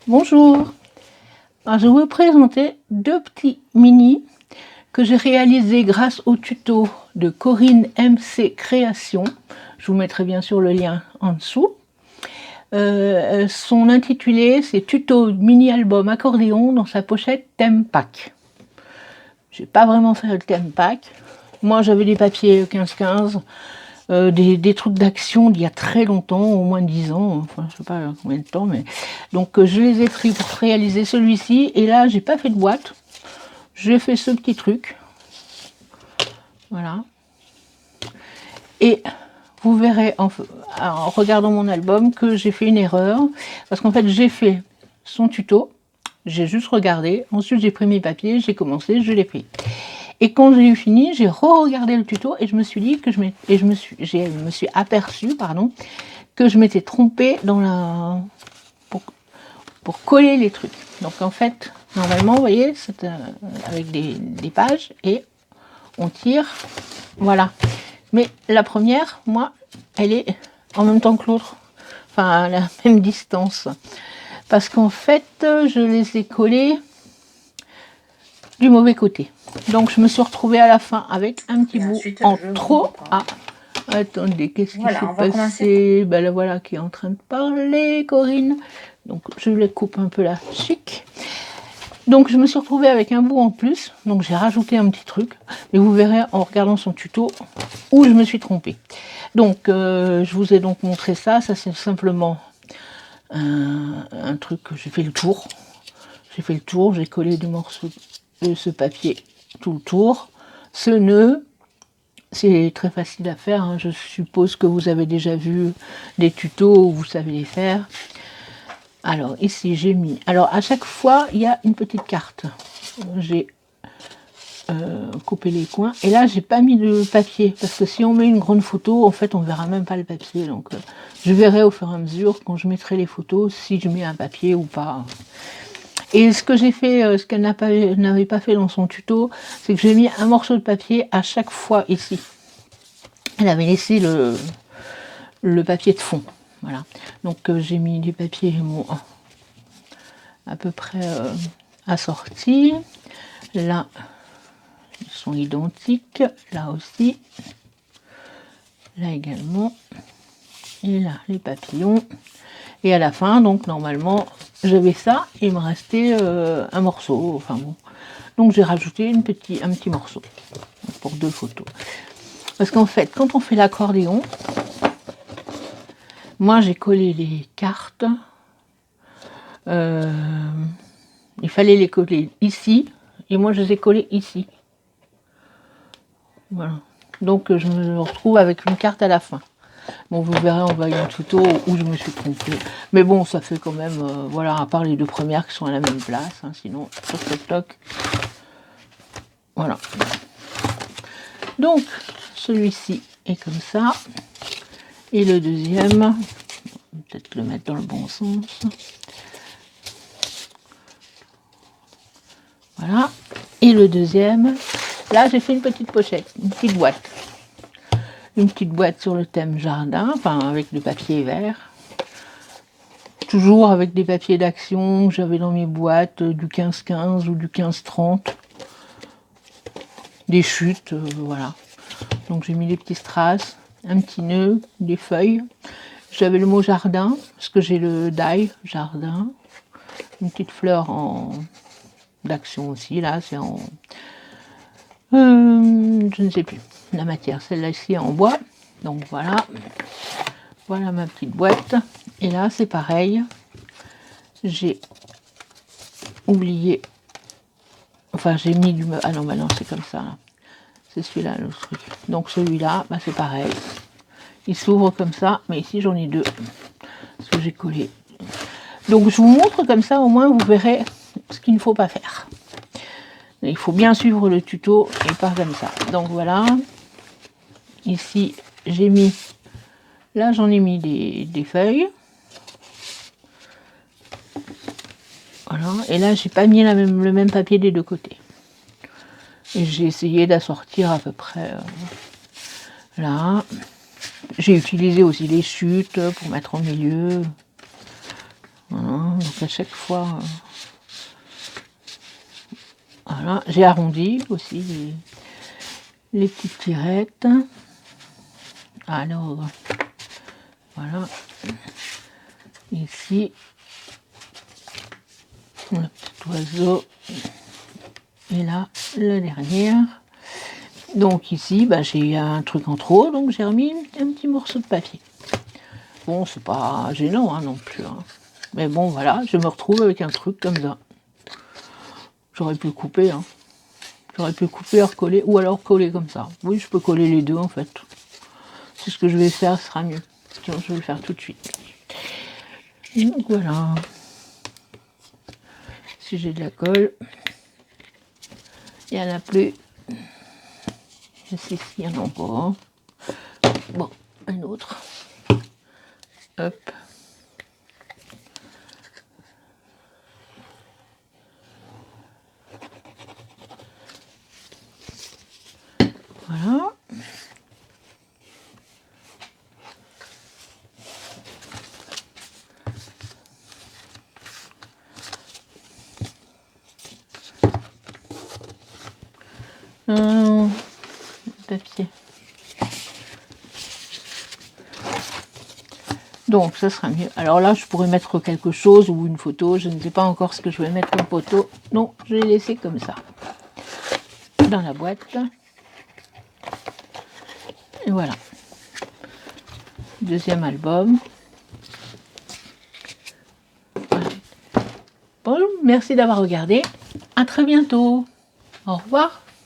Bonjour, alors, je vais vous présenter deux petits mini que j'ai réalisés grâce au tuto de Corinne MC Création. Je vous mettrai bien sûr le lien en dessous. Son intitulé c'est Tuto mini album accordéon dans sa pochette thème pack. J'ai pas vraiment fait le thème pack. Moi j'avais des papiers 15-15. Des trucs d'action d'il y a très longtemps, au moins 10 ans, enfin je sais pas combien de temps, mais donc je les ai pris pour réaliser celui-ci, et là j'ai pas fait de boîte, j'ai fait ce petit truc, voilà, et vous verrez en regardant mon album que j'ai fait une erreur, parce qu'en fait j'ai fait son tuto, j'ai juste regardé, ensuite j'ai pris mes papiers, j'ai commencé, je l'ai fait. Et quand j'ai eu fini, j'ai re-regardé le tuto et je me suis dit que je me suis aperçue, pardon, que je m'étais trompée dans la pour coller les trucs. Donc en fait, normalement, vous voyez, c'est avec des pages et on tire, voilà. Mais la première, moi, elle est en même temps que l'autre, enfin à la même distance, parce qu'en fait, je les ai collés du mauvais côté. Donc je me suis retrouvée à la fin avec un petit bout en trop. Ah, attendez, qu'est-ce qui s'est passé? Ben la voilà qui est en train de parler, Corinne. Donc je les coupe un peu là, chic. Donc je me suis retrouvée avec un bout en plus, donc j'ai rajouté un petit truc, et vous verrez en regardant son tuto où je me suis trompée. Donc je vous ai donc montré ça, c'est simplement un truc que j'ai fait le tour. J'ai fait le tour, j'ai collé des morceaux de ce papier tout le tour. Ce nœud, c'est très facile à faire, hein. Je suppose que vous avez déjà vu des tutos où vous savez les faire. Alors ici j'ai mis, alors à chaque fois il y a une petite carte, j'ai coupé les coins, et là j'ai pas mis de papier, parce que si on met une grande photo, en fait on verra même pas le papier, donc je verrai au fur et à mesure quand je mettrai les photos si je mets un papier ou pas. Et ce que j'ai fait, ce qu'elle n'avait pas fait dans son tuto, c'est que j'ai mis un morceau de papier à chaque fois ici. Elle avait laissé le papier de fond. Voilà. Donc j'ai mis des papiers bon, à peu près assortis. Là, ils sont identiques. Là aussi. Là également. Et là, les papillons. Et à la fin, donc normalement, j'avais ça, et il me restait un morceau, enfin bon. Donc j'ai rajouté un petit morceau pour deux photos. Parce qu'en fait, quand on fait l'accordéon, moi j'ai collé les cartes. Il fallait les coller ici, et moi je les ai collées ici. Voilà. Donc je me retrouve avec une carte à la fin. Bon, vous verrez en voyant le tuto où je me suis trompée. Mais bon, ça fait quand même, voilà, à part les deux premières qui sont à la même place, hein, sinon, toc toc toc. Voilà. Donc, celui-ci est comme ça. Et le deuxième, peut-être le mettre dans le bon sens. Voilà. Et le deuxième, là j'ai fait une petite pochette, une petite boîte. Une petite boîte sur le thème jardin, enfin avec du papier vert. Toujours avec des papiers d'action que j'avais dans mes boîtes, du 15-15 ou du 15-30. Des chutes, voilà. Donc j'ai mis des petits strass, un petit nœud, des feuilles. J'avais le mot jardin, parce que j'ai le die, jardin. Une petite fleur en d'action aussi, là, c'est en... je ne sais plus, la matière, celle-là ici en bois. Donc voilà. Voilà ma petite boîte. Et là, c'est pareil. J'ai oublié... Enfin, j'ai mis du... Ah non, bah non, c'est comme ça, là. C'est celui-là, le truc. Donc celui-là, bah, c'est pareil. Il s'ouvre comme ça, mais ici, j'en ai deux. Parce que j'ai collé. Donc je vous montre comme ça, au moins, vous verrez ce qu'il ne faut pas faire. Il faut bien suivre le tuto et pas comme ça. Donc voilà. Ici, j'ai mis... Là, j'en ai mis des feuilles. Voilà. Et là, j'ai pas mis le même papier des deux côtés. Et j'ai essayé d'assortir à peu près là. J'ai utilisé aussi les chutes pour mettre en milieu. Voilà. Donc qu'à chaque fois... voilà, j'ai arrondi aussi les petites tirettes. Alors, voilà. Ici, le petit oiseau. Et là, la dernière. Donc ici, bah, j'ai un truc en trop, donc j'ai remis un petit morceau de papier. Bon, c'est pas gênant hein, non plus. Hein. Mais bon, voilà, je me retrouve avec un truc comme ça. J'aurais pu couper, hein. J'aurais pu couper, recoller, ou alors coller comme ça. Oui, je peux coller les deux en fait. C'est ce que je vais faire, ce sera mieux. Sinon, je vais le faire tout de suite. Donc voilà. Si j'ai de la colle, il n'y en a plus. Je sais s'il y en a encore. Bon, un autre. Hop. Voilà. Papier. Donc, ça sera mieux. Alors là, je pourrais mettre quelque chose ou une photo. Je ne sais pas encore ce que je vais mettre comme photo. Non, je vais laisser comme ça. Dans la boîte. Et voilà. Deuxième album. Voilà. Bon, merci d'avoir regardé. À très bientôt. Au revoir.